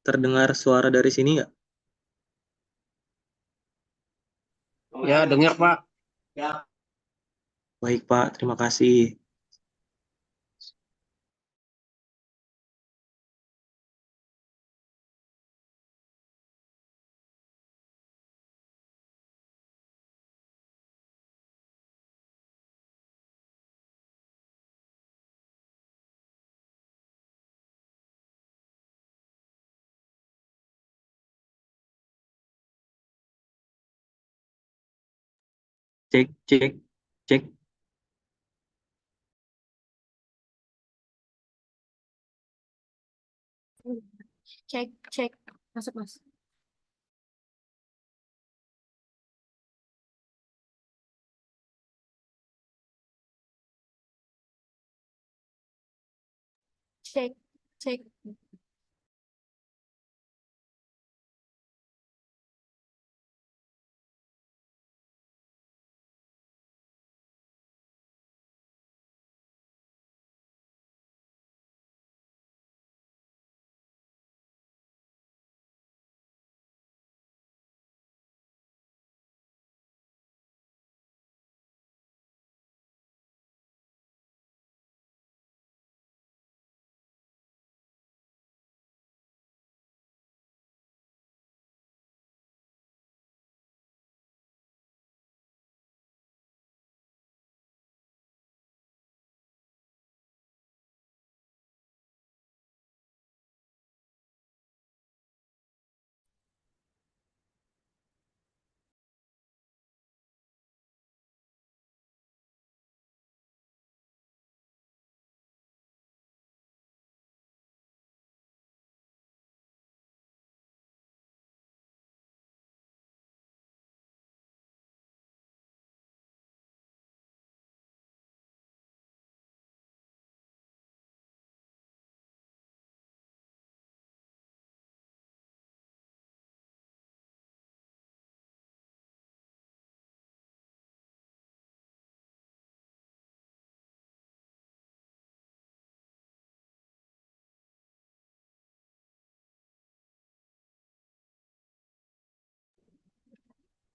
terdengar suara dari sini nggak? Ya, dengar Pak. Baik Pak, terima kasih. Cek, cek, cek. Cek, cek. Masuk, Mas. Cek, cek.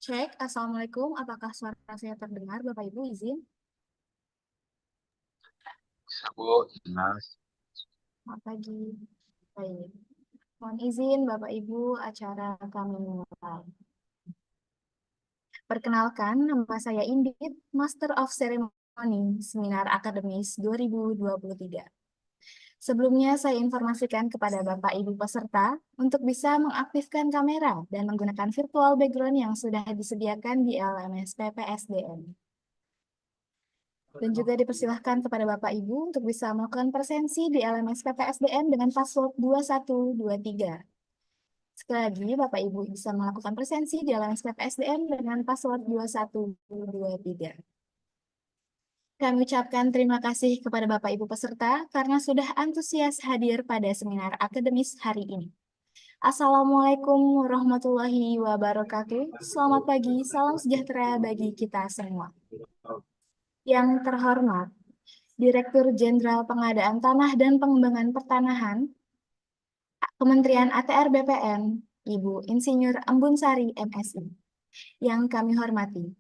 Cek, Assalamualaikum. Apakah suara saya terdengar, Bapak Ibu? Izin. Bu, jelas. Selamat pagi. Baik. Mohon izin, Bapak Ibu, acara kami mulai. Perkenalkan, nama saya Indit, Master of Ceremony, Seminar Akademis 2023. Sebelumnya, saya informasikan kepada Bapak Ibu peserta untuk bisa mengaktifkan kamera dan menggunakan virtual background yang sudah disediakan di LMS PPSDM. Dan juga dipersilahkan kepada Bapak Ibu untuk bisa melakukan presensi di LMS PPSDM dengan password 2123. Sekali lagi, Bapak Ibu bisa melakukan presensi di LMS PPSDM dengan password 2123. Kami ucapkan terima kasih kepada Bapak Ibu peserta karena sudah antusias hadir pada seminar akademis hari ini. Assalamualaikum warahmatullahi wabarakatuh. Selamat pagi, salam sejahtera bagi kita semua. Yang terhormat, Direktur Jenderal Pengadaan Tanah dan Pengembangan Pertanahan, Kementerian ATR BPN, Ibu Insinyur Embun Sari, MSI. Yang kami hormati,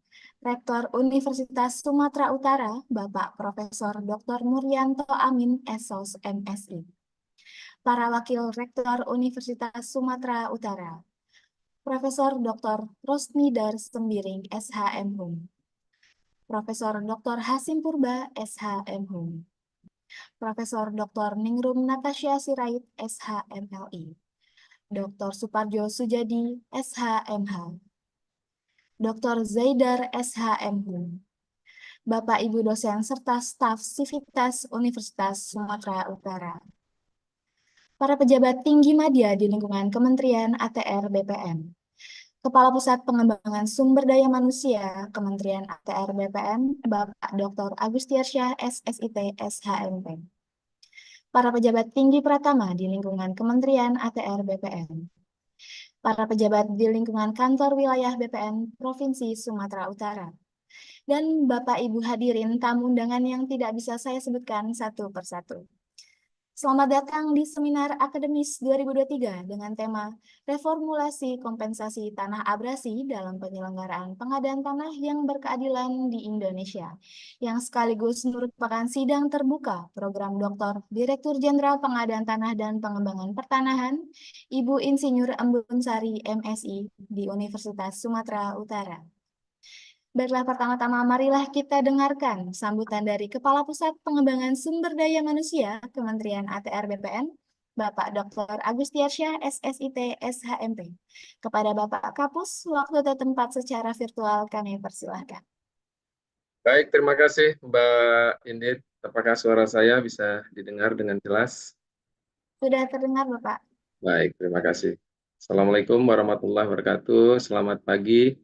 Rektor Universitas Sumatera Utara, Bapak Profesor Dr. Muryanto Amin, SOS, MSI. Para Wakil Rektor Universitas Sumatera Utara, Profesor Dr. Rosnidar Sembiring, SHM Hum. Profesor Dr. Hasim Purba, SHM Hum. Profesor Dr. Ningrum Natasha Sirait, SHMLI. Dr. Suparjo Sujadi, SHMH. Dr. Zaidar, SHMHum. Bapak Ibu dosen serta staf Sivitas Universitas Sumatera Utara. Para pejabat tinggi media di lingkungan Kementerian ATR BPN. Kepala Pusat Pengembangan Sumber Daya Manusia Kementerian ATR BPN, Bapak Dr. Agustiarsyah, SSIT, SHMP. Para pejabat tinggi Pratama di lingkungan Kementerian ATR BPN. Para pejabat di lingkungan kantor wilayah BPN Provinsi Sumatera Utara. Dan Bapak Ibu hadirin tamu undangan yang tidak bisa saya sebutkan satu persatu. Selamat datang di Seminar Akademis 2023 dengan tema Reformulasi Kompensasi Tanah Abrasi dalam Penyelenggaraan Pengadaan Tanah yang Berkeadilan di Indonesia, yang sekaligus merupakan sidang terbuka Program Dr. Direktur Jenderal Pengadaan Tanah dan Pengembangan Pertanahan, Ibu Insinyur Embun Sari, MSI, di Universitas Sumatera Utara. Baiklah, pertama-tama marilah kita dengarkan sambutan dari Kepala Pusat Pengembangan Sumber Daya Manusia Kementerian ATR BPN, Bapak Dr. Agustiarsyah, SSIT, SHMP. Kepada Bapak Kapus, waktu dan tempat secara virtual kami persilahkan. Baik, terima kasih Mbak Indit. Apakah suara saya bisa didengar dengan jelas? Sudah terdengar, Bapak? Baik, terima kasih. Assalamualaikum warahmatullahi wabarakatuh. Selamat pagi.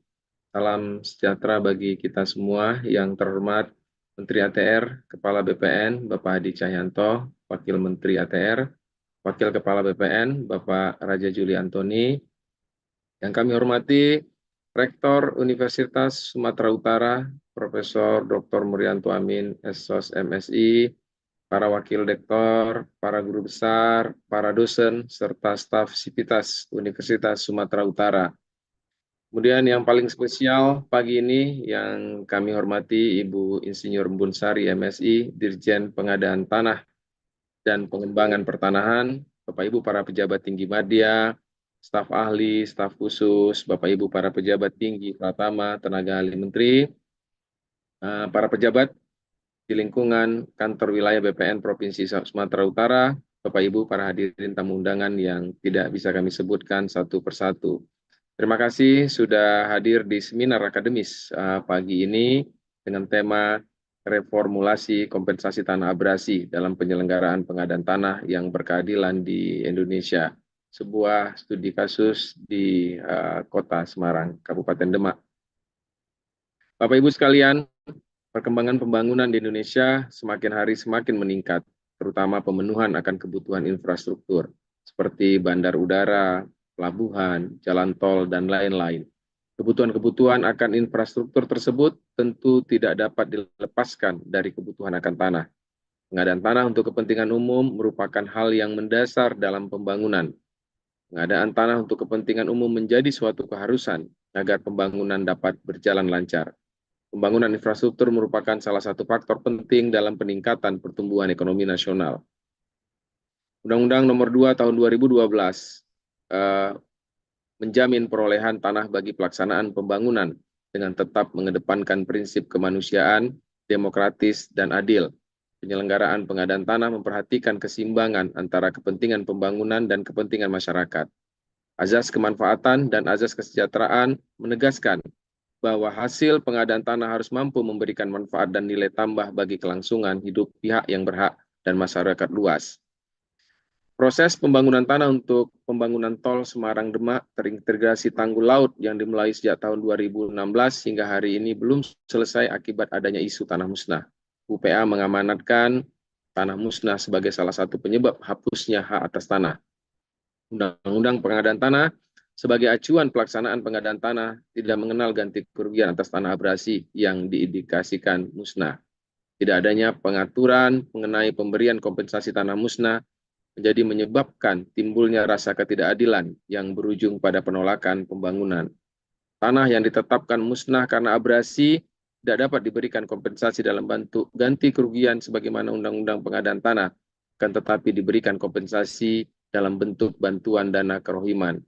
Salam sejahtera bagi kita semua. Yang terhormat Menteri ATR, Kepala BPN, Bapak Hadi Cahyanto, Wakil Menteri ATR, Wakil Kepala BPN, Bapak Raja Juli Antoni, yang kami hormati Rektor Universitas Sumatera Utara, Profesor Dr. Murianto Amin, SSOS MSI, para wakil rektor, para guru besar, para dosen, serta staf Sivitas Universitas Sumatera Utara. Kemudian yang paling spesial pagi ini yang kami hormati Ibu Insinyur Embun Sari, MSI, Dirjen Pengadaan Tanah dan Pengembangan Pertanahan, Bapak Ibu para pejabat tinggi media, staf ahli, staf khusus, Bapak Ibu para pejabat tinggi Pratama, tenaga ahli menteri, para pejabat di lingkungan kantor wilayah BPN Provinsi Sumatera Utara, Bapak Ibu para hadirin tamu undangan yang tidak bisa kami sebutkan satu persatu. Terima kasih sudah hadir di seminar akademis pagi ini dengan tema reformulasi kompensasi tanah abrasi dalam penyelenggaraan pengadaan tanah yang berkeadilan di Indonesia. Sebuah studi kasus di Kota Semarang, Kabupaten Demak. Bapak Ibu sekalian, perkembangan pembangunan di Indonesia semakin hari semakin meningkat, terutama pemenuhan akan kebutuhan infrastruktur seperti bandar udara, pelabuhan, jalan tol, dan lain-lain. Kebutuhan-kebutuhan akan infrastruktur tersebut tentu tidak dapat dilepaskan dari kebutuhan akan tanah. Pengadaan tanah untuk kepentingan umum merupakan hal yang mendasar dalam pembangunan. Pengadaan tanah untuk kepentingan umum menjadi suatu keharusan agar pembangunan dapat berjalan lancar. Pembangunan infrastruktur merupakan salah satu faktor penting dalam peningkatan pertumbuhan ekonomi nasional. Undang-Undang Nomor 2 Tahun 2012 menjamin perolehan tanah bagi pelaksanaan pembangunan dengan tetap mengedepankan prinsip kemanusiaan, demokratis, dan adil. Penyelenggaraan pengadaan tanah memperhatikan keseimbangan antara kepentingan pembangunan dan kepentingan masyarakat. Azas kemanfaatan dan azas kesejahteraan menegaskan bahwa hasil pengadaan tanah harus mampu memberikan manfaat dan nilai tambah bagi kelangsungan hidup pihak yang berhak dan masyarakat luas. Proses pembangunan tanah untuk pembangunan tol Semarang-Demak terintegrasi tanggul laut yang dimulai sejak tahun 2016 hingga hari ini belum selesai akibat adanya isu tanah musnah. UPA mengamanatkan tanah musnah sebagai salah satu penyebab hapusnya hak atas tanah. Undang-Undang Pengadaan Tanah sebagai acuan pelaksanaan pengadaan tanah tidak mengenal ganti kerugian atas tanah abrasi yang diindikasikan musnah. Tidak adanya pengaturan mengenai pemberian kompensasi tanah musnah menjadi menyebabkan timbulnya rasa ketidakadilan yang berujung pada penolakan pembangunan. Tanah yang ditetapkan musnah karena abrasi tidak dapat diberikan kompensasi dalam bentuk ganti kerugian sebagaimana Undang-Undang Pengadaan Tanah, akan tetapi diberikan kompensasi dalam bentuk bantuan dana kerohiman.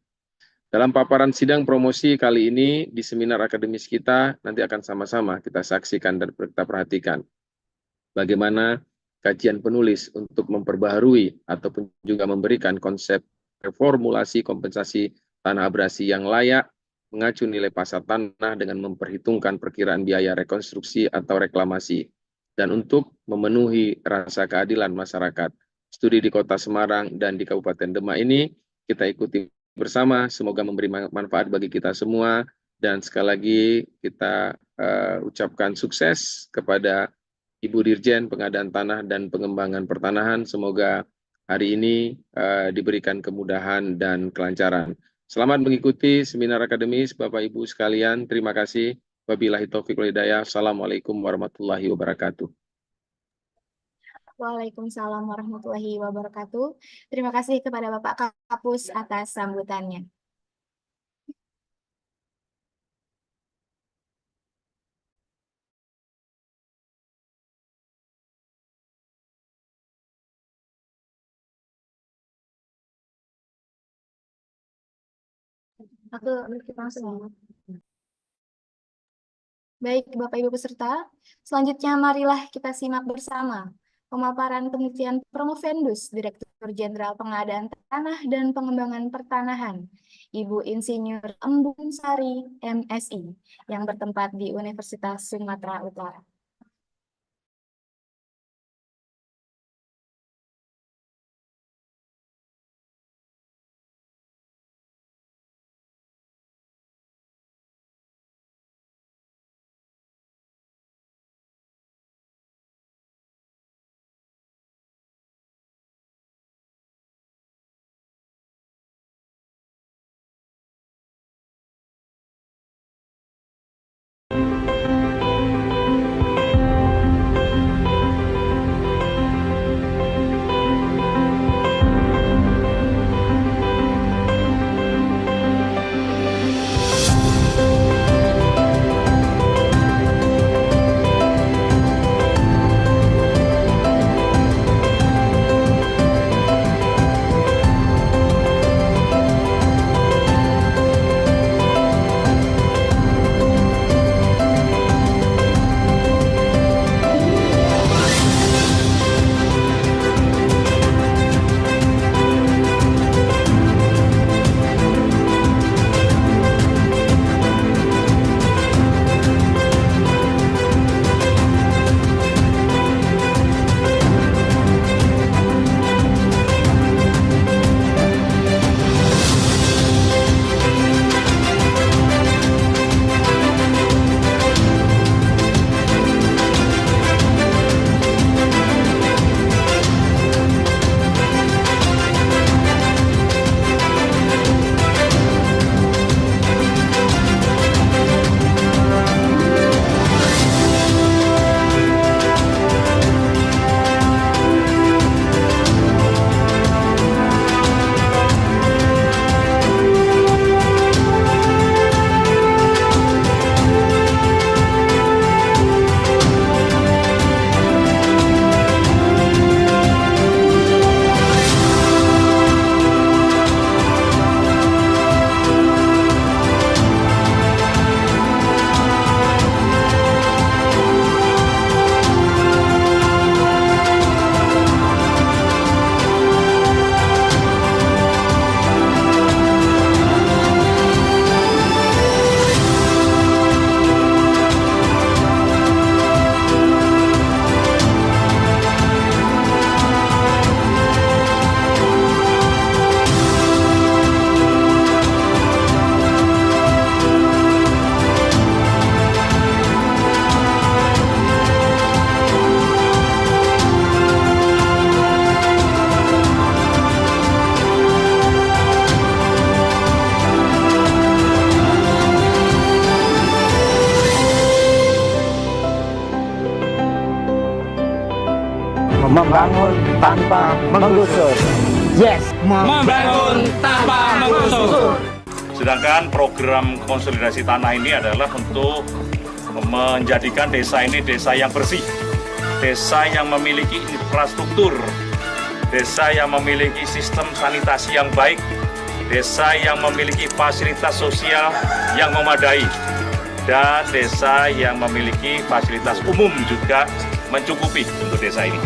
Dalam paparan sidang promosi kali ini di seminar akademis kita, nanti akan sama-sama kita saksikan dan kita perhatikan bagaimana kajian penulis untuk memperbaharui ataupun juga memberikan konsep reformulasi kompensasi tanah abrasi yang layak, mengacu nilai pasar tanah dengan memperhitungkan perkiraan biaya rekonstruksi atau reklamasi, dan untuk memenuhi rasa keadilan masyarakat. Studi di Kota Semarang dan di Kabupaten Demak ini kita ikuti bersama, semoga memberi manfaat bagi kita semua, dan sekali lagi kita ucapkan sukses kepada Ibu Dirjen Pengadaan Tanah dan Pengembangan Pertanahan. Semoga hari ini diberikan kemudahan dan kelancaran. Selamat mengikuti seminar akademis Bapak Ibu sekalian. Terima kasih. Wabillahi taufiq wal hidayah. Assalamualaikum warahmatullahi wabarakatuh. Waalaikumsalam warahmatullahi wabarakatuh. Terima kasih kepada Bapak Kapus atas sambutannya. Kita langsung ya. Baik, Bapak Ibu peserta, selanjutnya marilah kita simak bersama pemaparan penelitian Promovendus Direktur Jenderal Pengadaan Tanah dan Pengembangan Pertanahan, Ibu Insinyur Embun Sari, MSI, yang bertempat di Universitas Sumatera Utara. Membangun tanpa menggusur. Yes, Membangun tanpa menggusur. Sedangkan program konsolidasi tanah ini adalah untuk menjadikan desa ini desa yang bersih, desa yang memiliki infrastruktur, desa yang memiliki sistem sanitasi yang baik, desa yang memiliki fasilitas sosial yang memadai, dan desa yang memiliki fasilitas umum juga mencukupi untuk desa ini.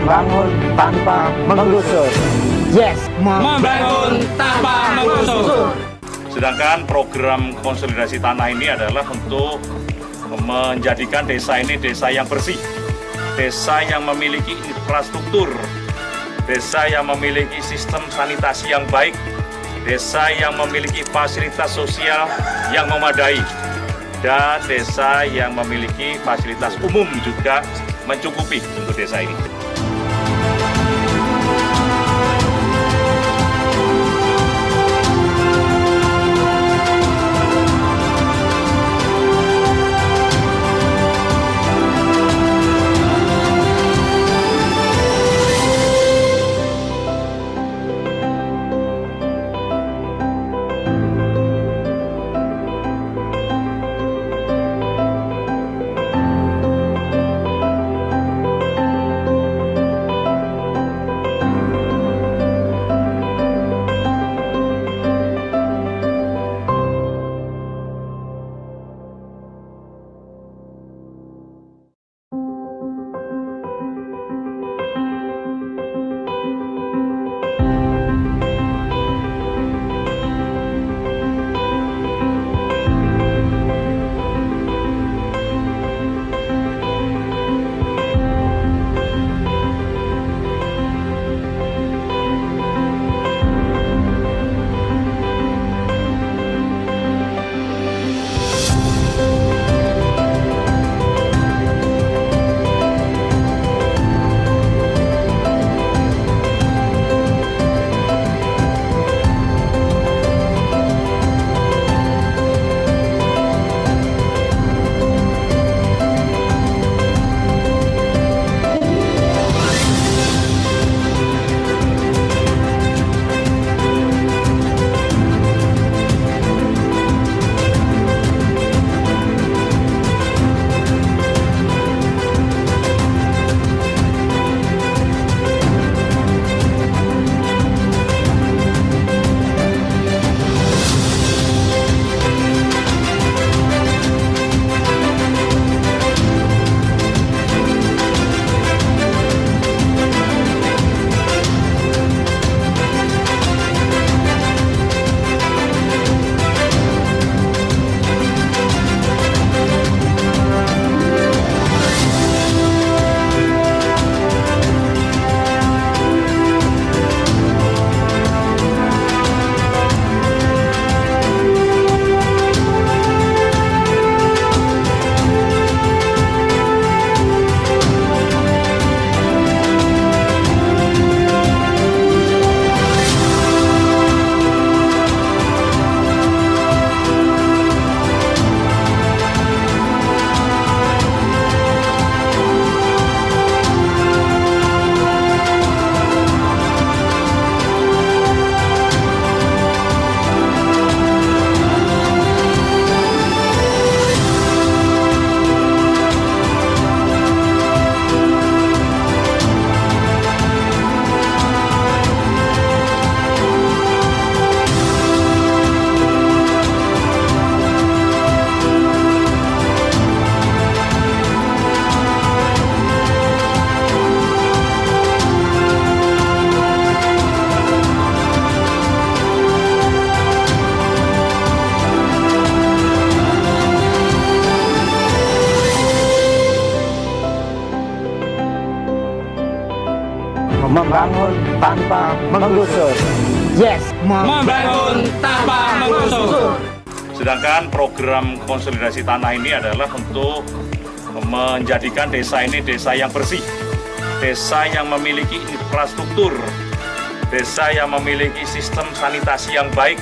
membangun tanpa menggusur. Yes, Membangun tanpa menggusur. Sedangkan program konsolidasi tanah ini adalah untuk menjadikan desa ini desa yang bersih, desa yang memiliki infrastruktur, desa yang memiliki sistem sanitasi yang baik, desa yang memiliki fasilitas sosial yang memadai, dan desa yang memiliki fasilitas umum juga mencukupi untuk desa ini. membangun tanpa menggusur. Yes, Membangun tanpa menggusur. Sedangkan program konsolidasi tanah ini adalah untuk menjadikan desa ini desa yang bersih, desa yang memiliki infrastruktur, desa yang memiliki sistem sanitasi yang baik,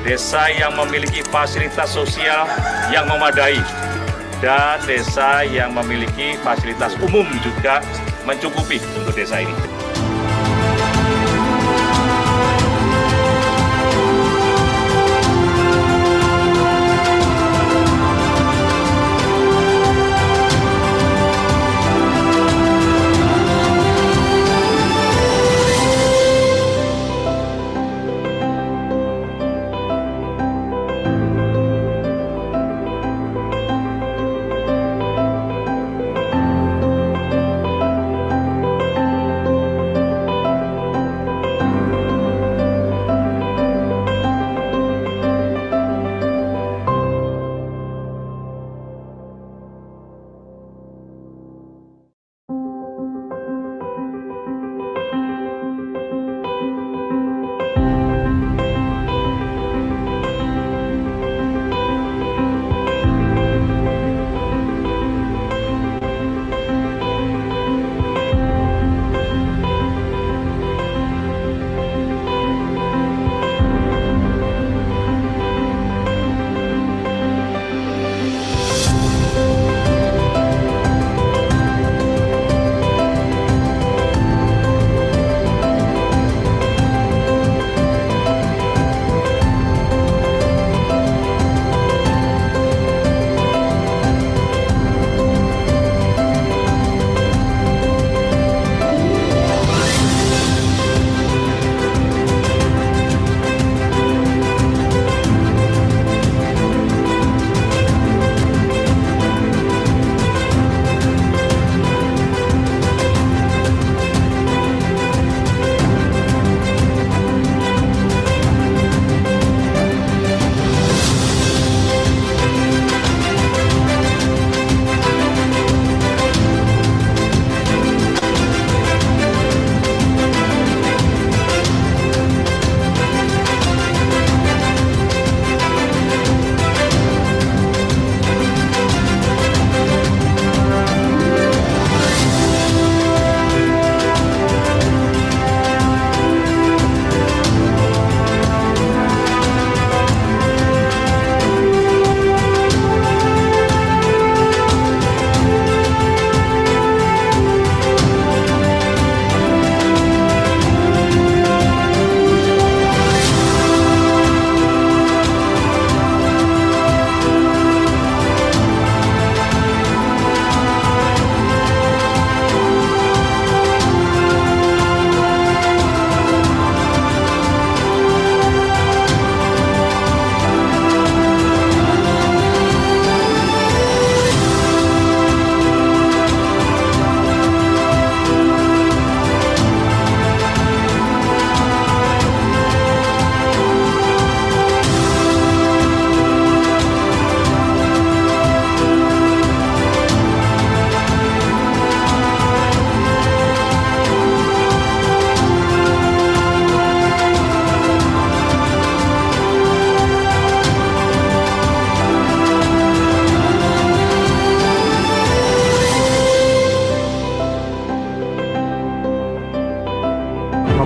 desa yang memiliki fasilitas sosial yang memadai, dan desa yang memiliki fasilitas umum juga mencukupi untuk desa ini.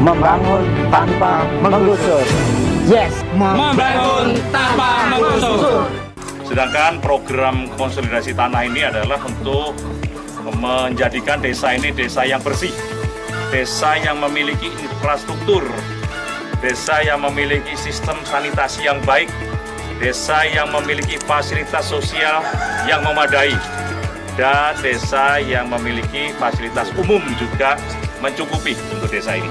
Membangun tanpa menggusur. Yes. Membangun tanpa menggusur. Sedangkan program konsolidasi tanah ini adalah untuk menjadikan desa ini desa yang bersih, desa yang memiliki infrastruktur, desa yang memiliki sistem sanitasi yang baik, desa yang memiliki fasilitas sosial yang memadai, dan desa yang memiliki fasilitas umum juga mencukupi untuk desa ini.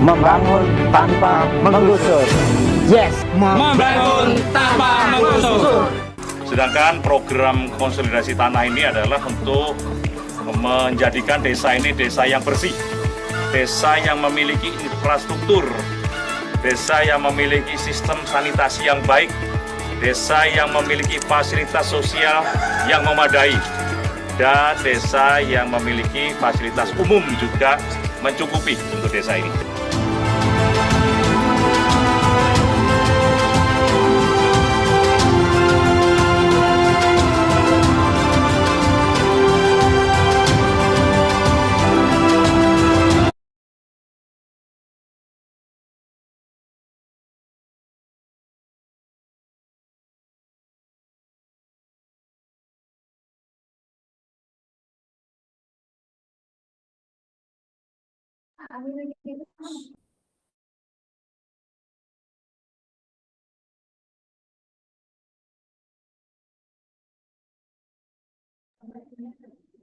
Membangun tanpa menggusur. Yes. Membangun tanpa menggusur. Sedangkan program konsolidasi tanah ini adalah untuk menjadikan desa ini desa yang bersih, desa yang memiliki infrastruktur, desa yang memiliki sistem sanitasi yang baik, desa yang memiliki fasilitas sosial yang memadai, dan desa yang memiliki fasilitas umum juga mencukupi untuk desa ini.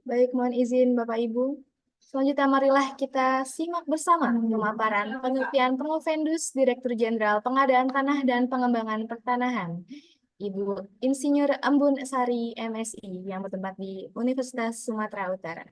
Baik, mohon izin Bapak Ibu. Selanjutnya marilah kita simak bersama pemaparan penelitian Provendus Direktur Jenderal Pengadaan Tanah dan Pengembangan Pertanahan, Ibu Insinyur Embun Sari MSI yang bertempat di Universitas Sumatera Utara.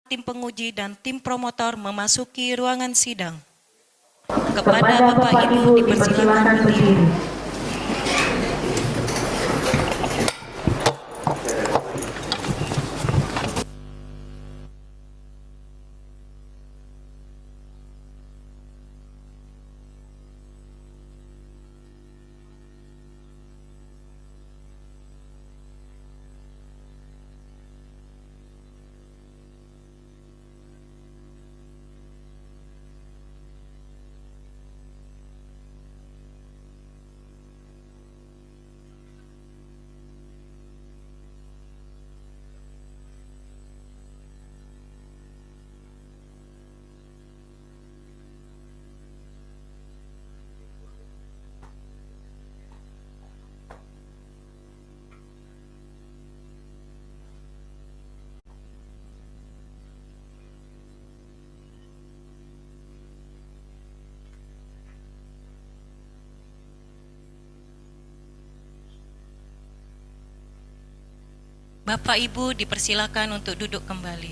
Tim penguji dan tim promotor memasuki ruangan sidang. Kepada Bapak Ibu dipersilakan berdiri. Bapak Ibu dipersilakan untuk duduk kembali.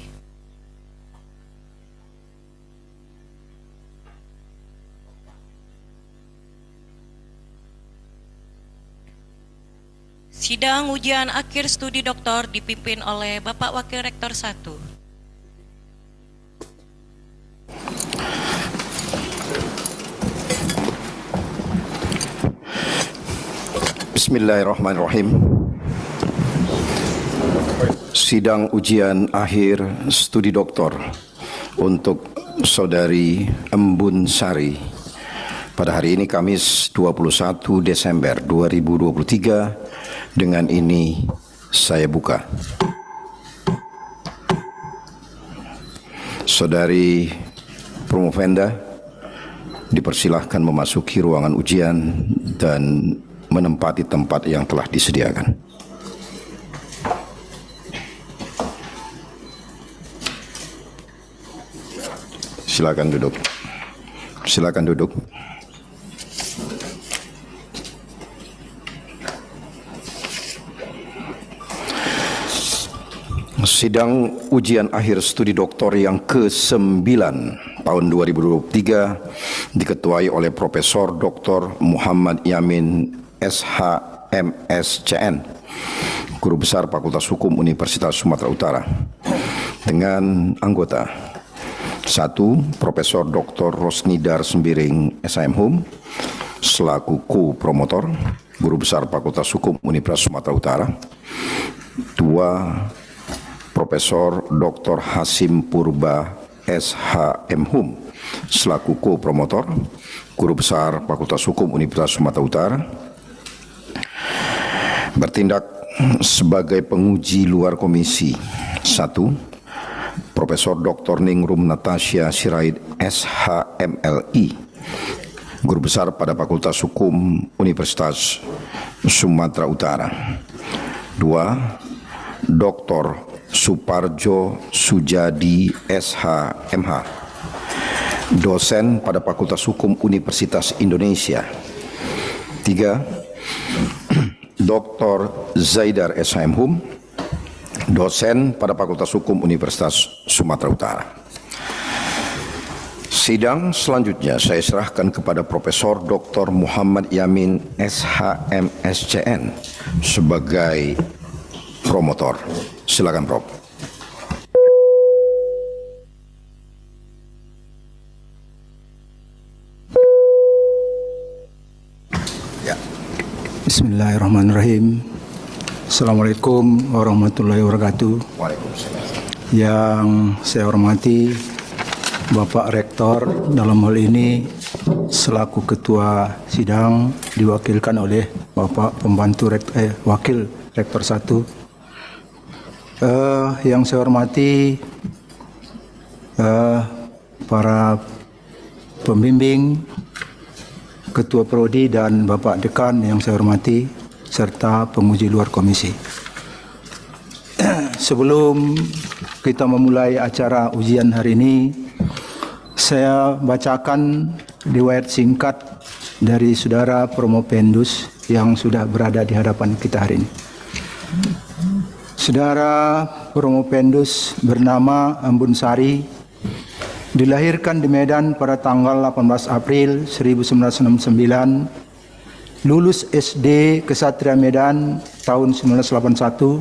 Sidang ujian akhir studi doktor dipimpin oleh Bapak Wakil Rektor 1. Bismillahirrahmanirrahim. Sidang ujian akhir studi doktor untuk Saudari Embun Sari pada hari ini Kamis 21 Desember 2023. Dengan ini saya buka. Saudari Promovenda dipersilahkan memasuki ruangan ujian dan menempati tempat yang telah disediakan. Silakan duduk. Silakan duduk. Sidang ujian akhir studi doktor yang ke-9 tahun 2023 diketuai oleh Profesor Dr. Muhammad Yamin SH.M.Sc.N, Guru Besar Fakultas Hukum Universitas Sumatera Utara, dengan anggota 1. Profesor Dr. Rosnidar Sembiring SIM selaku co-promotor, Guru Besar Fakultas Hukum Universitas Sumatera Utara. 2. Profesor Dr. Hasim Purba SHM selaku co-promotor, Guru Besar Fakultas Hukum Universitas Sumatera Utara. Bertindak sebagai penguji luar komisi. 1. Profesor Dr. Ningrum Natasha Sirait SHMLI, Guru Besar pada Fakultas Hukum Universitas Sumatera Utara. 2. Dr. Suparjo Sujadi SHMH, dosen pada Fakultas Hukum Universitas Indonesia. 3. Dr. Zaidar SHM, dosen pada Fakultas Hukum Universitas Sumatera Utara. Sidang selanjutnya saya serahkan kepada Profesor Dr. Muhammad Yamin SHMSCN sebagai promotor. Silakan, Prof. Ya. Bismillahirrahmanirrahim. Assalamualaikum warahmatullahi wabarakatuh. Waalaikumsalam. Yang saya hormati Bapak Rektor, dalam hal ini selaku Ketua Sidang diwakilkan oleh Bapak Pembantu Wakil Rektor 1. Yang saya hormati para pembimbing, Ketua Prodi dan Bapak Dekan yang saya hormati, serta penguji luar komisi. Sebelum kita memulai acara ujian hari ini, saya bacakan riwayat singkat dari Saudara Promopendus yang sudah berada di hadapan kita hari ini. Saudara Promopendus bernama Embun Sari dilahirkan di Medan pada tanggal 18 April 1969, lulus SD Kesatria Medan tahun 1981,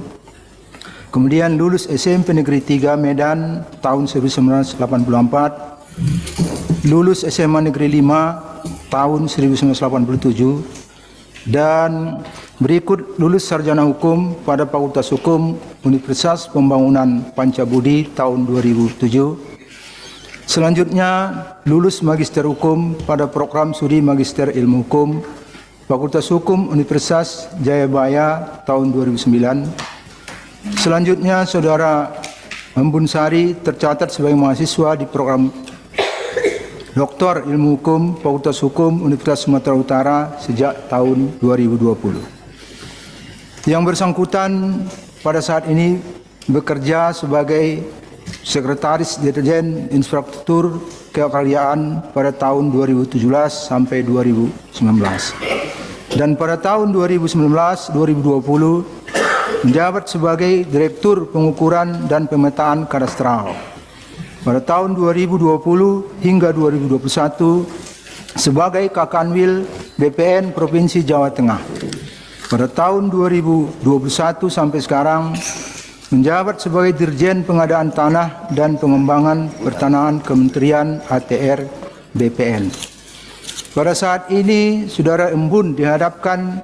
kemudian lulus SMP Negeri 3 Medan tahun 1984, lulus SMA Negeri 5 tahun 1987, dan berikut lulus sarjana hukum pada Fakultas Hukum Universitas Pembangunan Pancabudi tahun 2007. Selanjutnya lulus Magister Hukum pada program studi Magister Ilmu Hukum Fakultas Hukum Universitas Jayabaya tahun 2009. Selanjutnya Saudara Embun Sari tercatat sebagai mahasiswa di program Doktor Ilmu Hukum Fakultas Hukum Universitas Sumatera Utara sejak tahun 2020. Yang bersangkutan pada saat ini bekerja sebagai Sekretaris Dirjen Infrastruktur Kekarayaan pada tahun 2017 sampai 2019. Dan pada tahun 2019-2020 menjabat sebagai Direktur Pengukuran dan Pemetaan Kadastral. Pada tahun 2020 hingga 2021 sebagai Kakanwil BPN Provinsi Jawa Tengah. pada tahun 2021 sampai sekarang menjabat sebagai Dirjen Pengadaan Tanah dan Pengembangan Pertanahan Kementerian ATR BPN. Pada saat ini, Saudara Embun di hadapan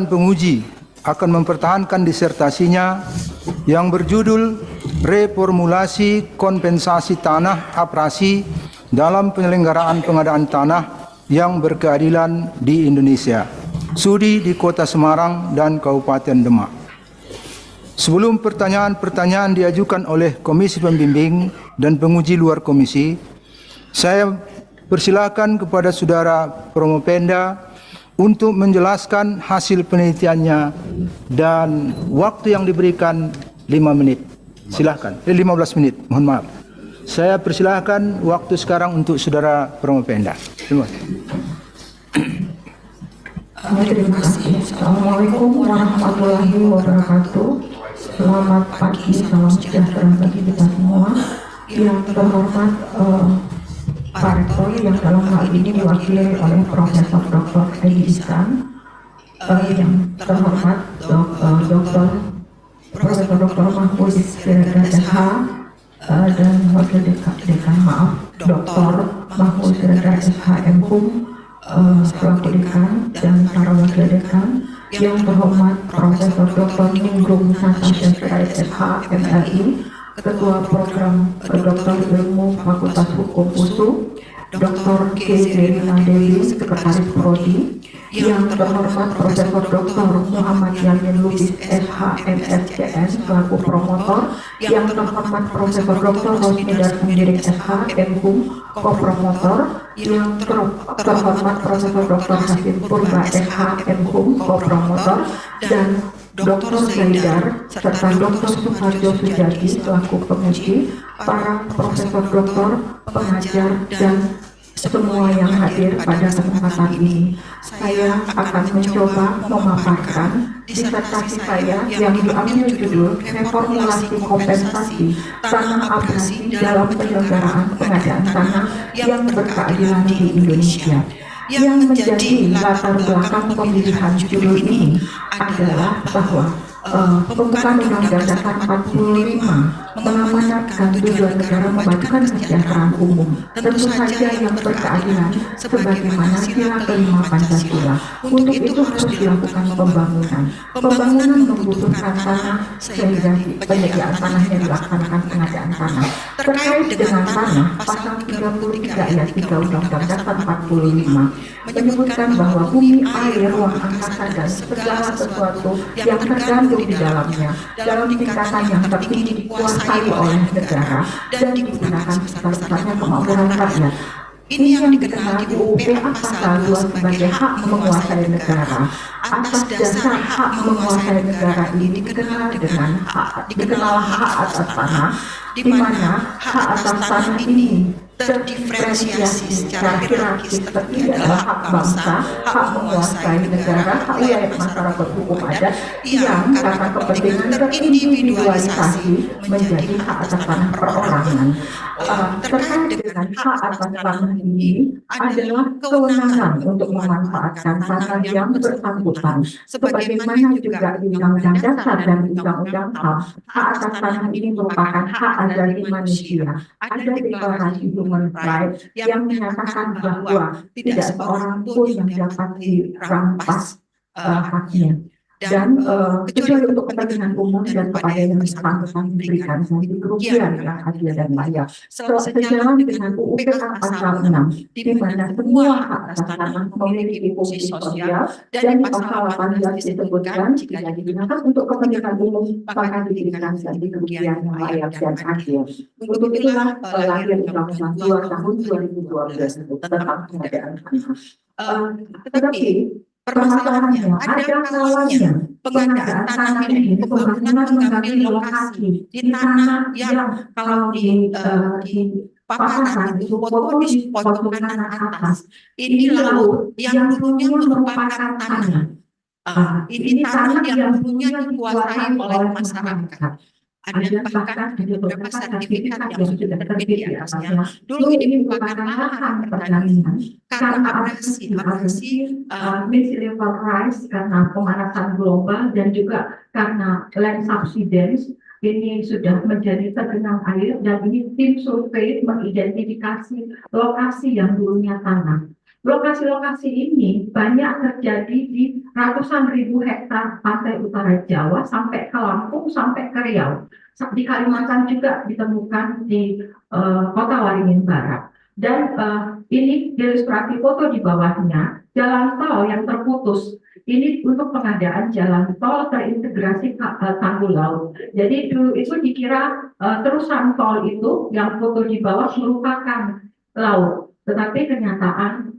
penguji akan mempertahankan disertasinya yang berjudul Reformulasi Kompensasi Tanah Aprasi dalam Penyelenggaraan Pengadaan Tanah yang Berkeadilan di Indonesia, studi di Kota Semarang dan Kabupaten Demak. Sebelum pertanyaan-pertanyaan diajukan oleh Komisi Pembimbing dan penguji luar komisi, saya persilakan kepada Saudara Promopenda untuk menjelaskan hasil penelitiannya dan waktu yang diberikan 5 menit. Silakan. 15 menit, mohon maaf. Saya persilakan waktu sekarang untuk Saudara Promopenda. Terima kasih. Terima kasih. Assalamualaikum warahmatullahi wabarakatuh. Selamat pagi, salam sejahtera bagi kita semua. Yang terhormat Pak Rektor yang dalam hal ini diwakili oleh Profesor Dr. Edi Ihsan, yang terhormat Dr. Profesor Dr. Mahfud Siregar SH, dan Wakil Dekan, Dr. Mahfud Siregar SH MHum, selaku dekan dan para wakil dekan, yang terhormat Profesor Dr. Ningrum Natasha Sirait SH MLI, Ketua Program Dr. Ilmu Fakultas Hukum USU, Dr. K. Zerina Dewi, Sekretaris Prodi, yang terhormat Profesor Dr. Muhammad Yamin Lubis SH MSCN selaku promotor, yang terhormat Profesor Dr. Rosnidar Sembiring SH MHum kopromotor, yang terhormat Profesor Dr. Hasim Purba SH MHum kopromotor, dan Dr. Zaidar serta Dr. Suharjo Sujati selaku penguji, para profesor doktor, pengajar, dan semua yang hadir pada kesempatan ini. Saya akan mencoba memaparkan disertasi saya yang diambil judul Reformulasi Kompensasi Tanah Aprasi dalam Penyelenggaraan Pengadaan Tanah yang Berkeadilan di Indonesia. Yang menjadi latar belakang pemilihan judul ini adalah bahwa pembukaan Undang-Undang Dasar 45 mengamanatkan tujuan negara memajukan kesejahteraan umum, tentu saja yang berkeadilan sebagaimana sila kelima Pancasila. Untuk itu harus dilakukan pembangunan. Pembangunan membutuhkan tanah sehingga penyediaan tanahnya dilaksanakan pengadaan tanah. Terkait dengan tanah, pasal 33 ayat 3 Undang-Undang Dasar 45 menyebutkan bahwa bumi, air, ruang angkasa, dan segala sesuatu yang tergandung di dalamnya dalam tingkatan yang tertinggi dikuasai oleh negara dan digunakan sebesar-besarnya kemakmuran rakyat. Ini yang dikenal di UUP pasal 2 sebagai hak menguasai negara. Atas dasar hak menguasai negara ini dikenal dengan hak atas tanah, di mana hak atas tanah ini terdiferensiasi secara hierarkis, terdiri adalah hak bangsa, hak menguasai negara, hak wilayah masyarakat hukum adat yang karena kepentingan terindividualisasi menjadi hak atas tanah perorangan. Terkait dengan hak atas tanah ini adalah kewenangan untuk memanfaatkan tanah yang bersangkutan, sebagaimana juga di Undang-Undang Dasar dan Undang-Undang HAM. Hak atas tanah ini merupakan hak asasi manusia. Ada deklarasi Human Rights yang menyatakan bahwa tidak seorang pun yang dapat dirampas haknya. Dan kecuali untuk kepentingan umum dan kepada yang bersangkutan diberikan sanksi kerugian yang adil dan layak. Sejalan dengan UUP pasal 6, di mana semua hak atas tanah memiliki fungsi sosial, dan di pasal 18 disebutkan jika digunakan untuk kepentingan umum maka diberikan sanksi kerugian yang layak dan adil. Untuk itulah lahir Undang-Undang 2 tahun 2012 tentang pengadaan tanah. Tetapi permasalahannya ada kalanya pengadaan tanah ini pembangunan mengambil lokasi di tanah yang kalau di paparan itu potong kanan atas ini laut yang dulunya merupakan tanah. Ini tanah yang dulunya dikuasai oleh masyarakat. Ada bahkan beberapa sertifikat yang sudah terbit di atasnya. Dulu ini merupakan lahan pertanian karena abrasi sea level rise karena pemanasan global dan juga karena land subsidence ini sudah menjadi tergenang air, dan ini tim survei mengidentifikasi lokasi yang dulunya tanah. Lokasi-lokasi ini banyak terjadi di ratusan ribu hektar pantai utara Jawa sampai ke Lampung, sampai ke Riau. Di Kalimantan juga ditemukan di kota Waringin Barat. Dan ini ilustrasi foto di bawahnya, jalan tol yang terputus. Ini untuk pengadaan jalan tol terintegrasi tanggul laut. Jadi dulu itu dikira terusan tol itu yang foto di bawah merupakan laut. Tetapi kenyataan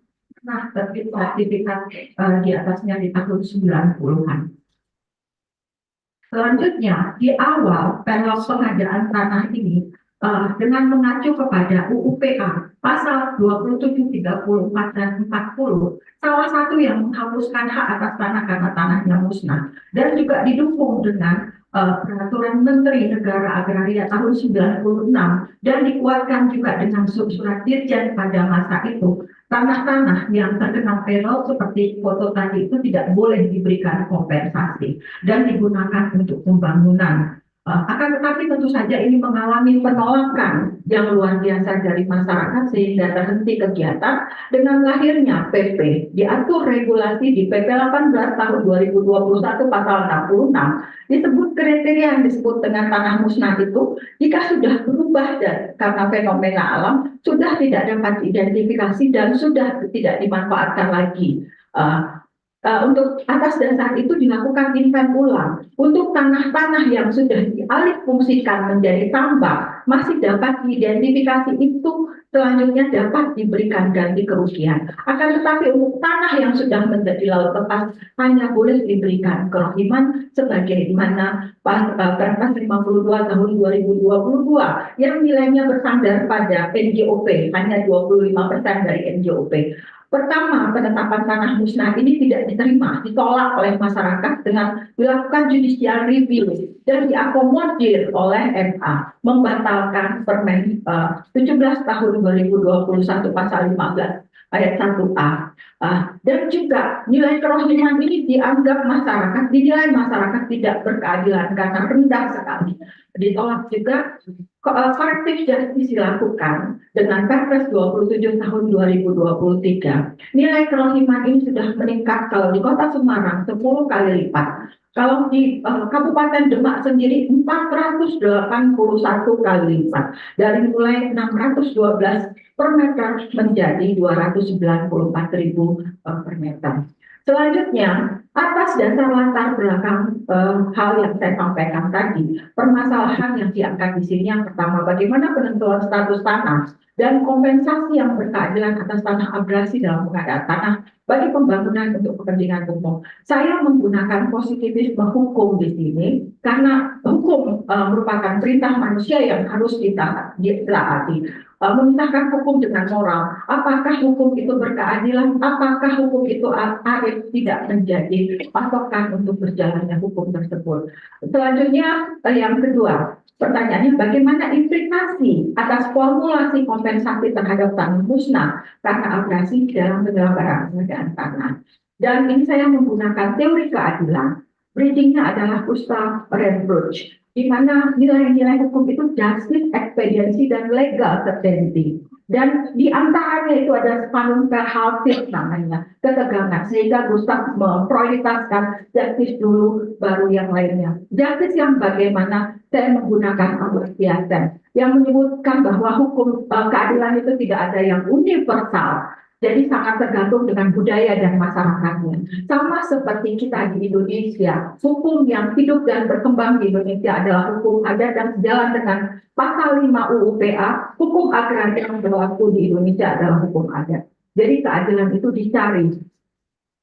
terbit sertifikat di atasnya di tahun 90-an. Selanjutnya, di awal panel pengadaan tanah ini dengan mengacu kepada UUPA pasal 27, 34, dan 40, salah satu yang menghapuskan hak atas tanah karena tanahnya musnah, dan juga didukung dengan Peraturan Menteri Negara Agraria tahun 96 dan dikuatkan juga dengan surat Dirjen pada masa itu. Tanah-tanah yang terkena penal seperti foto tadi itu tidak boleh diberikan kompensasi dan digunakan untuk pembangunan. Akan tetapi tentu saja ini mengalami penolakan yang luar biasa dari masyarakat sehingga terhenti kegiatan. Dengan lahirnya PP, diatur regulasi di PP 18 tahun 2021 pasal 66, disebut kriteria yang disebut dengan tanah musnah itu jika sudah berubah karena fenomena alam, sudah tidak dapat diidentifikasi dan sudah tidak dimanfaatkan lagi. Untuk atas dasar itu dilakukan invent ulang. Untuk tanah-tanah yang sudah dialihfungsikan menjadi tambak masih dapat diidentifikasi, itu selanjutnya dapat diberikan ganti kerugian. Akan tetapi untuk tanah yang sudah menjadi laut lepas hanya boleh diberikan kerohiman sebagaimana Perpres 52 tahun 2022 yang nilainya bersandar pada NJOP, hanya 25% dari NJOP. Pertama, penetapan tanah musnah ini tidak diterima, ditolak oleh masyarakat dengan dilakukan judicial review dan diakomodir oleh MA, membatalkan Permen 17 tahun 2021 pasal 15 ayat 1A. Dan juga nilai kerohiman ini dianggap masyarakat, dinilai masyarakat tidak berkeadilan karena rendah sekali. Ditolak juga. Korektif justice dilakukan dengan Perpres 27 tahun 2023. Nilai kerohiman ini sudah meningkat kalau di Kota Semarang 10 kali lipat. Kalau di Kabupaten Demak sendiri 481 kali lipat. Dari mulai 612 per meter menjadi 294.000 per meter. Selanjutnya, atas dasar latar belakang hal yang saya sampaikan tadi, permasalahan yang diangkat di sini yang pertama, bagaimana penentuan status tanah dan kompensasi yang berkeadilan atas tanah abrasi dalam pengadaan tanah bagi pembangunan untuk kepentingan umum. Saya menggunakan positivisme hukum di sini karena hukum merupakan perintah manusia yang harus ditaati. Memisahkan hukum dengan moral. Apakah hukum itu berkeadilan? Apakah hukum itu adil? Tidak menjadi patokan untuk berjalannya hukum tersebut. Selanjutnya, yang kedua, pertanyaannya bagaimana implikasi atas formulasi kompensasi terhadap tanah musnah karena abrasi dalam penyelenggaraan pengadaan tanah. Dan ini saya menggunakan teori keadilan. Bridging-nya adalah Gustav Rembrandt, di mana nilai-nilai hukum itu justice, expediency, dan legal certainty. Dan di antaranya itu ada Spannung Verhältnis namanya, ketegangan, sehingga Gustav memprioritaskan justice dulu, baru yang lainnya. Justice yang bagaimana saya menggunakan Amartya Sen, yang menyebutkan bahwa hukum keadilan itu tidak ada yang universal. Jadi sangat tergantung dengan budaya dan masyarakatnya. Sama seperti kita di Indonesia, hukum yang hidup dan berkembang di Indonesia adalah hukum adat dan sejalan dengan pasal 5 UUPA, hukum agraria yang berlaku di Indonesia adalah hukum adat. Jadi keadilan itu dicari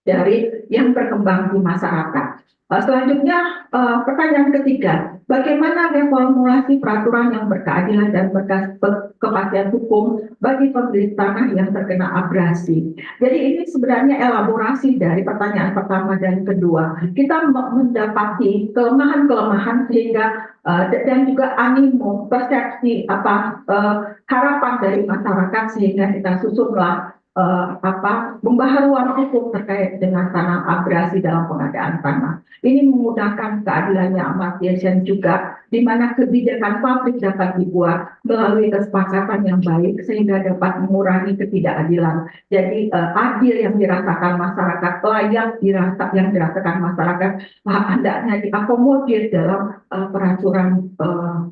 dari yang berkembang di masyarakat. Selanjutnya, pertanyaan ketiga, bagaimana reformulasi peraturan yang berkeadilan dan berkepastian hukum bagi pemilik tanah yang terkena abrasi? Jadi ini sebenarnya elaborasi dari pertanyaan pertama dan kedua. Kita mendapati kelemahan-kelemahan sehingga dan juga animo, persepsi harapan dari masyarakat, sehingga kita susunlah pembaharuan hukum terkait dengan tanah abrasi dalam pengadaan tanah. Ini memudahkan keadilannya amartya juga, di mana kebijakan publik dapat dibuat melalui kesepakatan yang baik sehingga dapat mengurangi ketidakadilan. Jadi adil yang dirasakan masyarakat, layak yang dirasakan masyarakat, hendaknya diakomodir dalam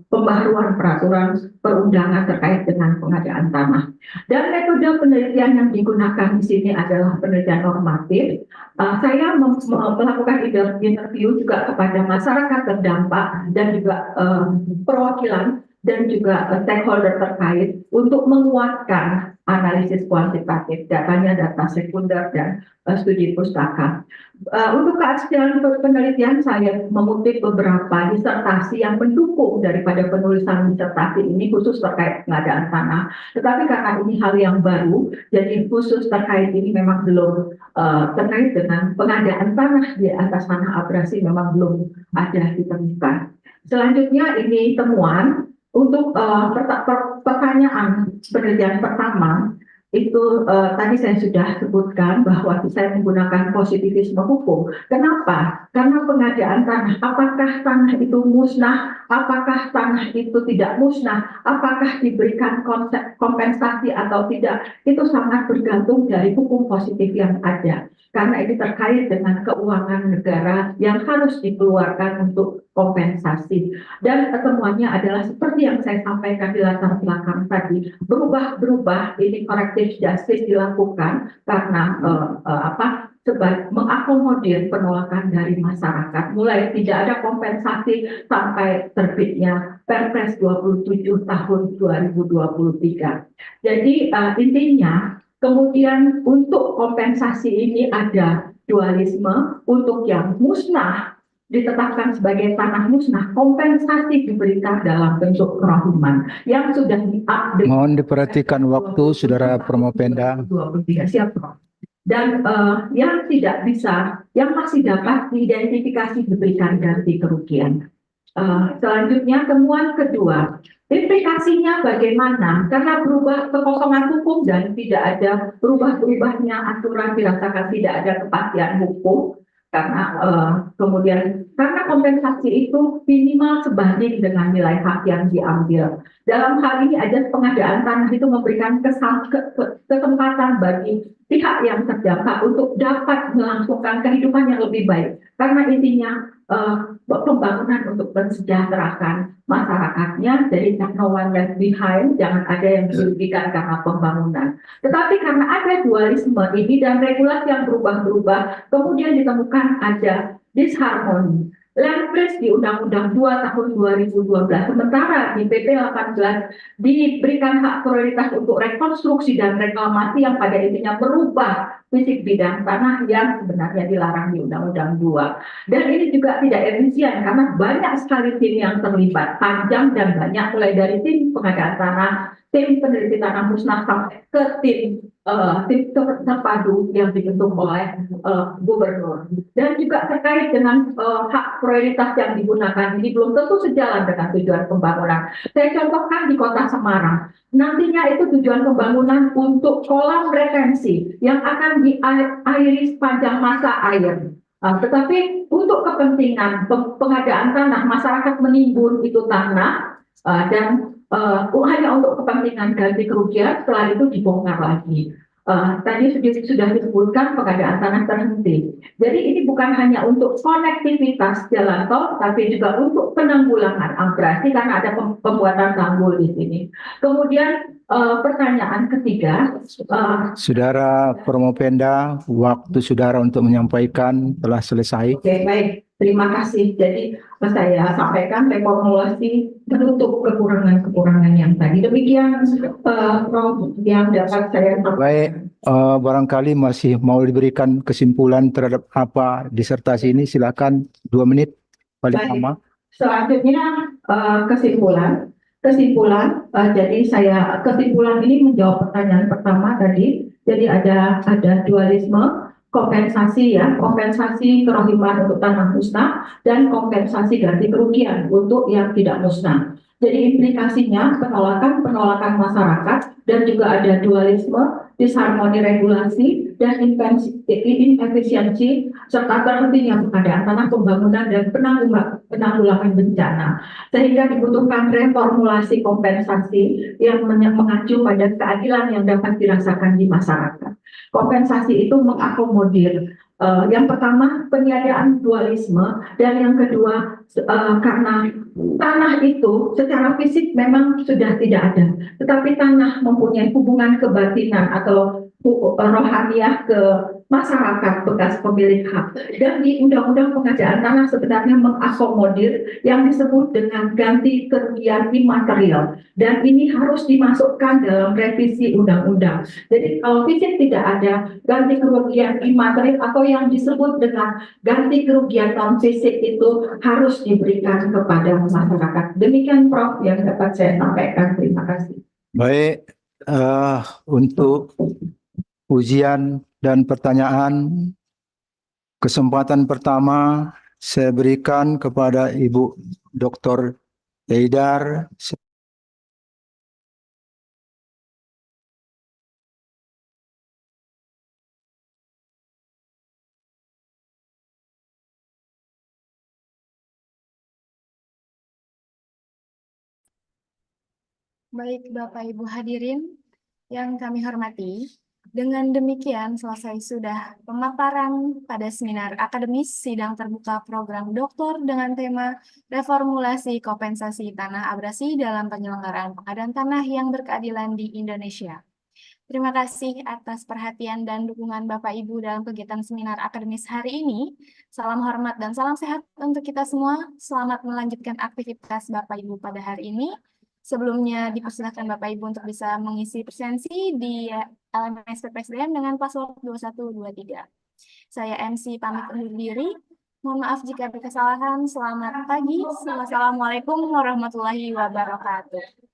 pembaharuan peraturan perundangan terkait dengan pengadaan tanah. Dan metode penelitian yang digunakan di sini adalah penelitian normatif. Saya melakukan interview juga kepada masyarakat terdampak dan juga perwakilan dan juga stakeholder terkait untuk menguatkan analisis kuantitatif, datanya data sekunder dan studi pustaka. Untuk keaslian penelitian, saya mengutip beberapa disertasi yang mendukung daripada penulisan disertasi ini khusus terkait pengadaan tanah. Tetapi karena ini hal yang baru, jadi khusus terkait ini memang belum terkait dengan pengadaan tanah di atas tanah abrasi memang belum ada ditemukan. Selanjutnya ini temuan. Untuk pertanyaan penelitian pertama, itu tadi saya sudah sebutkan bahwa saya menggunakan positivisme hukum. Kenapa? Karena pengadaan tanah, apakah tanah itu musnah, apakah tanah itu tidak musnah, apakah diberikan kompensasi atau tidak, itu sangat bergantung dari hukum positif yang ada. Karena ini terkait dengan keuangan negara yang harus dikeluarkan untuk kompensasi. Dan temuannya adalah seperti yang saya sampaikan di latar belakang tadi, berubah-berubah ini corrective justice dilakukan karena mengakomodir penolakan dari masyarakat. Mulai tidak ada kompensasi sampai terbitnya Perpres 27 tahun 2023. Jadi intinya, kemudian untuk kompensasi ini ada dualisme. Untuk yang musnah ditetapkan sebagai tanah musnah, kompensasi diberikan dalam bentuk kerahuman yang sudah diupdate. Mohon diperhatikan waktu, Saudara Promopenda. 23 siap, Prof. Dan yang tidak bisa, yang masih dapat diidentifikasi diberikan ganti kerugian. Selanjutnya temuan kedua, implikasinya bagaimana? Karena berubah kekosongan hukum dan tidak ada berubah-berubahnya aturan, dirasakan tidak ada kepastian hukum. Karena kemudian karena kompensasi itu minimal sebanding dengan nilai hak yang diambil. Dalam hal ini aja pengadaan tanah itu memberikan kesempatan bagi pihak yang terdampak untuk dapat melangsungkan kehidupan yang lebih baik. Karena intinya pembangunan untuk mensejahterakan masyarakatnya, jadi no one left behind, jangan ada yang dirugikan karena pembangunan. Tetapi karena ada dualisme ini dan regulasi yang berubah-berubah, kemudian ditemukan ada disharmoni. Land Lease di Undang-Undang 2 tahun 2012, sementara di PP 18 diberikan hak prioritas untuk rekonstruksi dan reklamasi yang pada intinya merubah fisik bidang tanah yang sebenarnya dilarang di Undang-Undang 2. Dan ini juga tidak efisien karena banyak sekali tim yang terlibat, panjang dan banyak, mulai dari tim pengadaan tanah, tim peneliti tanah musnah sampai ke tim terpadu yang dibentuk oleh gubernur. Dan juga terkait dengan hak prioritas yang digunakan ini belum tentu sejalan dengan tujuan pembangunan. Saya contohkan di Kota Semarang. Nantinya itu tujuan pembangunan untuk kolam retensi yang akan diairi sepanjang masa air. Tetapi untuk kepentingan pengadaan tanah, masyarakat menimbun itu tanah dan hanya untuk kepentingan ganti kerugian, setelah itu dibongkar lagi. Tadi sudah disebutkan pengadaan tanah terhenti. Jadi ini bukan hanya untuk konektivitas jalan tol, tapi juga untuk penanggulangan abrasi karena ada pembuatan tanggul di sini. Kemudian pertanyaan ketiga, Saudara Promopenda, waktu saudara untuk menyampaikan telah selesai. Oke, baik. Terima kasih. Jadi saya sampaikan reformulasi menutup kekurangan-kekurangan yang tadi. Demikian yang dapat saya sampaikan. Baik, barangkali masih mau diberikan kesimpulan terhadap apa disertasi ini, silakan 2 menit paling lama. Selanjutnya kesimpulan. Jadi kesimpulan ini menjawab pertanyaan pertama tadi. Jadi ada dualisme. kompensasi ya, kompensasi kerohiman untuk tanah musnah dan kompensasi ganti kerugian untuk yang tidak musnah. Jadi implikasinya penolakan masyarakat dan juga ada dualisme, disharmoni regulasi dan inefisiensi serta terhentinya pengadaan tanah pembangunan dan penanggulangan bencana. Sehingga dibutuhkan reformulasi kompensasi yang mengacu pada keadilan yang dapat dirasakan di masyarakat. Kompensasi itu mengakomodir yang pertama peniadaan dualisme dan yang kedua karena tanah itu secara fisik memang sudah tidak ada, tetapi tanah mempunyai hubungan kebatinan atau rohaniah ke masyarakat bekas pemilik hak. Dan di Undang-Undang Pengadaan Tanah sebenarnya mengakomodir yang disebut dengan ganti kerugian imaterial. Dan ini harus dimasukkan dalam revisi undang-undang. Jadi kalau fisik tidak ada, ganti kerugian imaterial atau yang disebut dengan ganti kerugian non fisik itu harus diberikan kepada masyarakat. Demikian Prof yang dapat saya sampaikan. Terima kasih. Baik, untuk ujian dan pertanyaan, kesempatan pertama saya berikan kepada Ibu Dr. Haidar. Baik Bapak Ibu hadirin yang kami hormati, dengan demikian selesai sudah pemaparan pada seminar akademis sidang terbuka program doktor dengan tema reformulasi kompensasi tanah abrasi dalam penyelenggaraan pengadaan tanah yang berkeadilan di Indonesia. Terima kasih atas perhatian dan dukungan Bapak Ibu dalam kegiatan seminar akademis hari ini. Salam hormat dan salam sehat untuk kita semua. Selamat melanjutkan aktivitas Bapak Ibu pada hari ini. Sebelumnya dipersilakan Bapak Ibu untuk bisa mengisi presensi di LMS PPSDM dengan password 2123. Saya MC pamit undur diri. Mohon maaf jika ada kesalahan. Selamat pagi. Wassalamualaikum warahmatullahi wabarakatuh.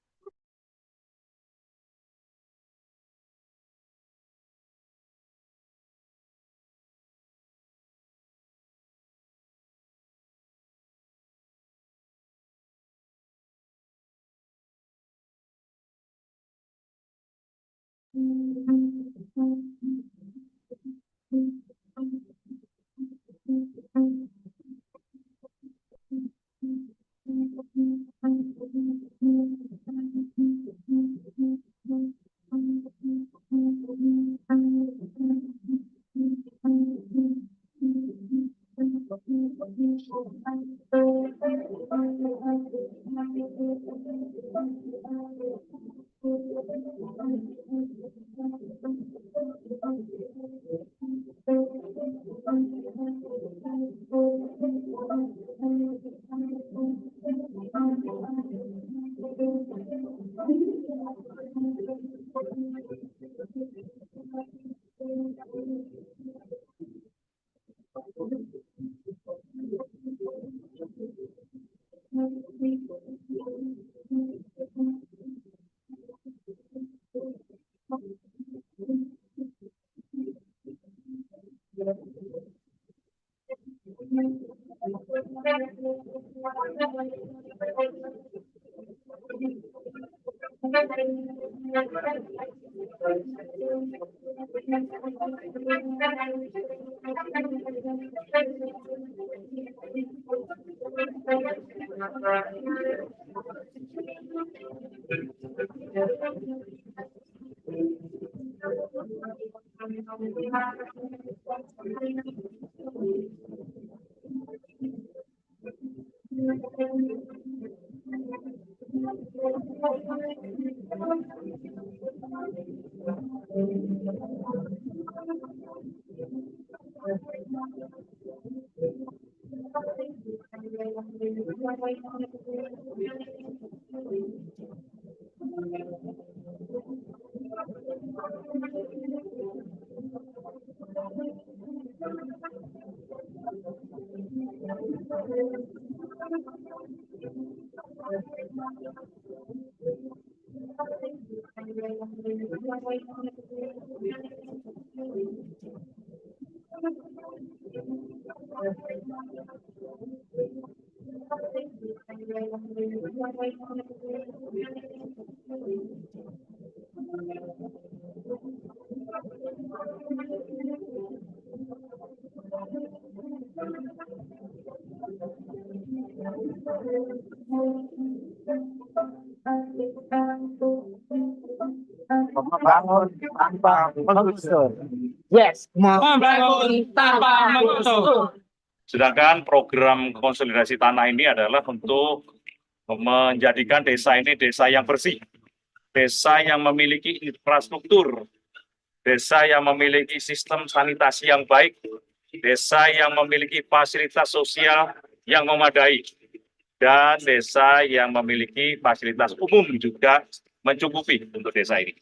Membangun tanpa menggusur. Yes. Membangun tanpa menggusur. Sedangkan program konsolidasi tanah ini adalah untuk menjadikan desa ini desa yang bersih, desa yang memiliki infrastruktur, desa yang memiliki sistem sanitasi yang baik, desa yang memiliki fasilitas sosial yang memadai, dan desa yang memiliki fasilitas umum juga mencukupi untuk desa ini.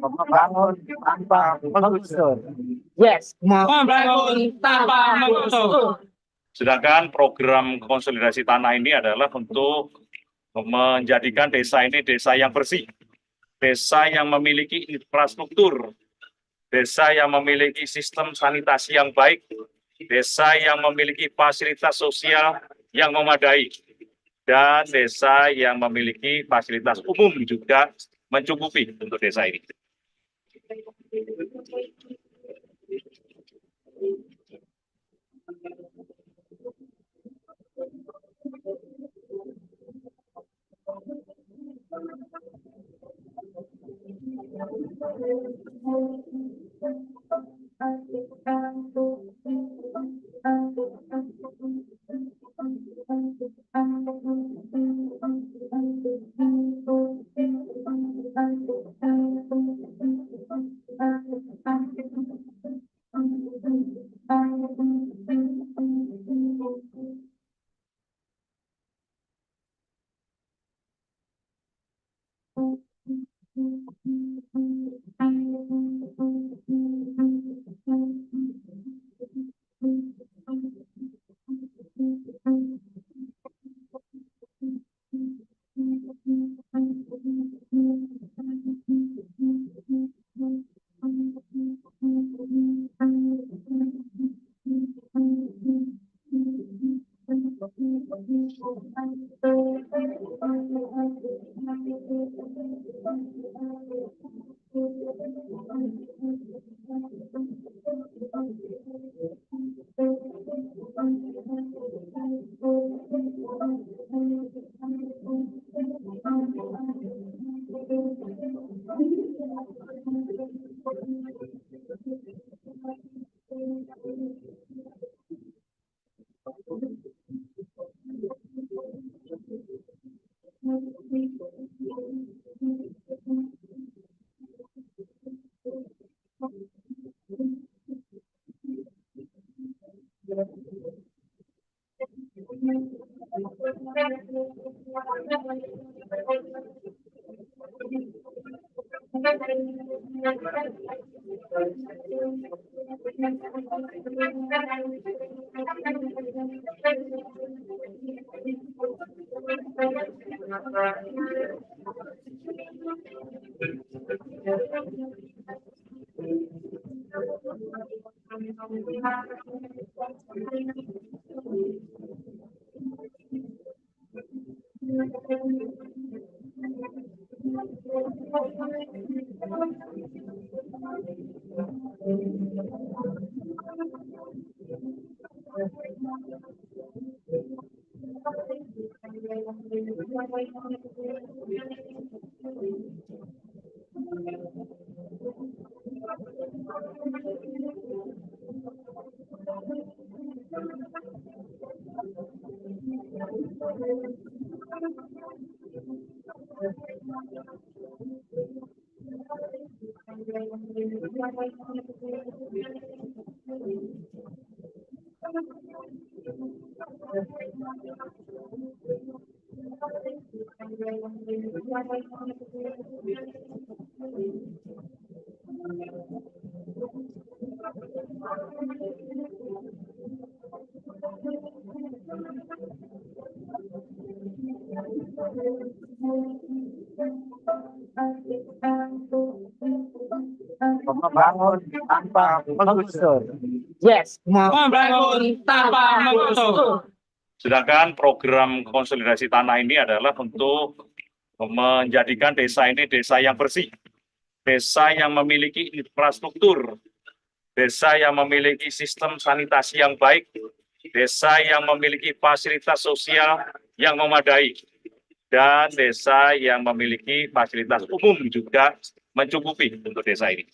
Membangun tanpa menggusur. Yes. Membangun tanpa menggusur. Sedangkan program konsolidasi tanah ini adalah untuk menjadikan desa ini desa yang bersih, desa yang memiliki infrastruktur, desa yang memiliki sistem sanitasi yang baik, desa yang memiliki fasilitas sosial yang memadai, dan desa yang memiliki fasilitas umum juga mencukupi untuk desa ini. Membangun tanpa menggusur. Yes. Membangun tanpa menggusur. Sedangkan program konsolidasi tanah ini adalah untuk menjadikan desa ini desa yang bersih, desa yang memiliki infrastruktur, desa yang memiliki sistem sanitasi yang baik, desa yang memiliki fasilitas sosial yang memadai, dan desa yang memiliki fasilitas umum juga mencukupi untuk desa ini.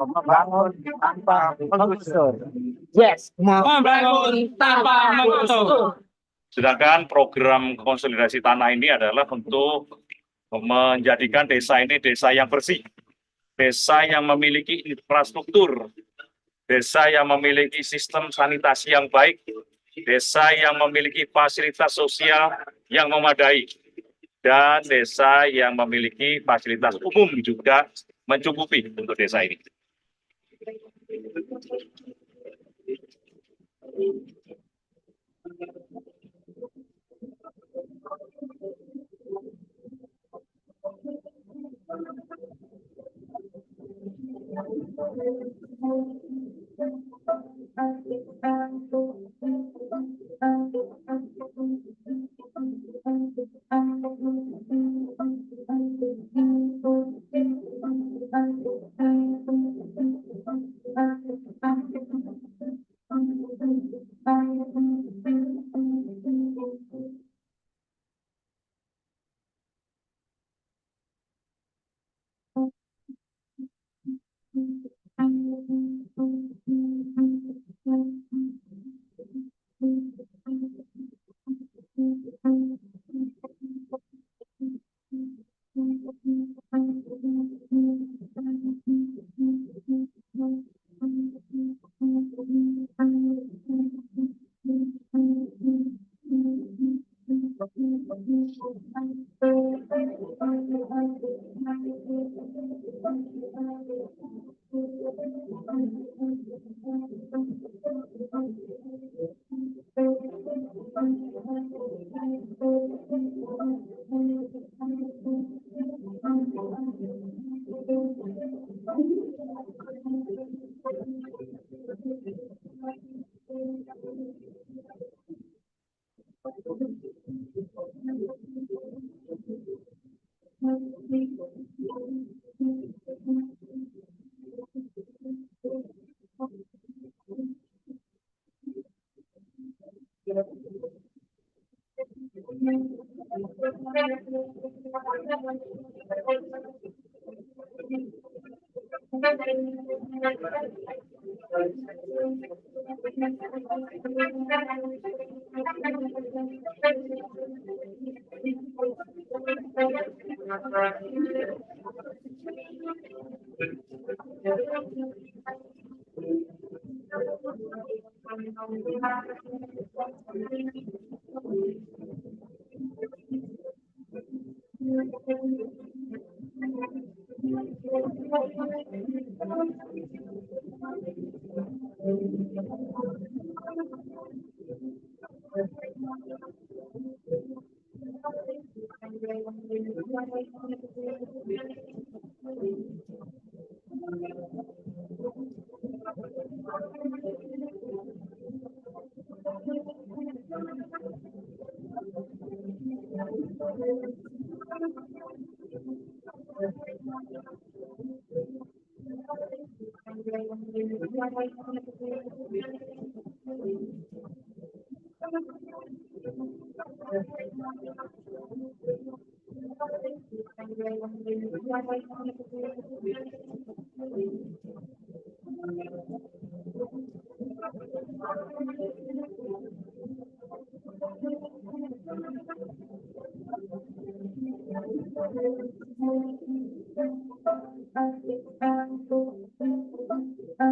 Membangun tanpa menggusur. Yes. Membangun tanpa menggusur. Sedangkan program konsolidasi tanah ini adalah untuk menjadikan desa ini desa yang bersih, desa yang memiliki infrastruktur, desa yang memiliki sistem sanitasi yang baik, desa yang memiliki fasilitas sosial yang memadai, dan desa yang memiliki fasilitas umum juga mencukupi untuk desa ini.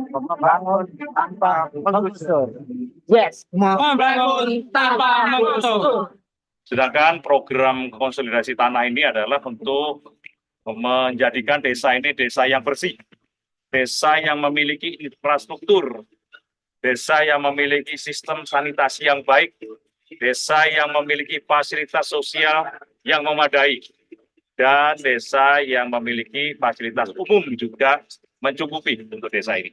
Membangun tanpa menggusur. Yes. Membangun tanpa menggusur. Sedangkan program konsolidasi tanah ini adalah untuk menjadikan desa ini desa yang bersih, desa yang memiliki infrastruktur, desa yang memiliki sistem sanitasi yang baik, desa yang memiliki fasilitas sosial yang memadai, dan desa yang memiliki fasilitas umum juga mencukupi untuk desa ini.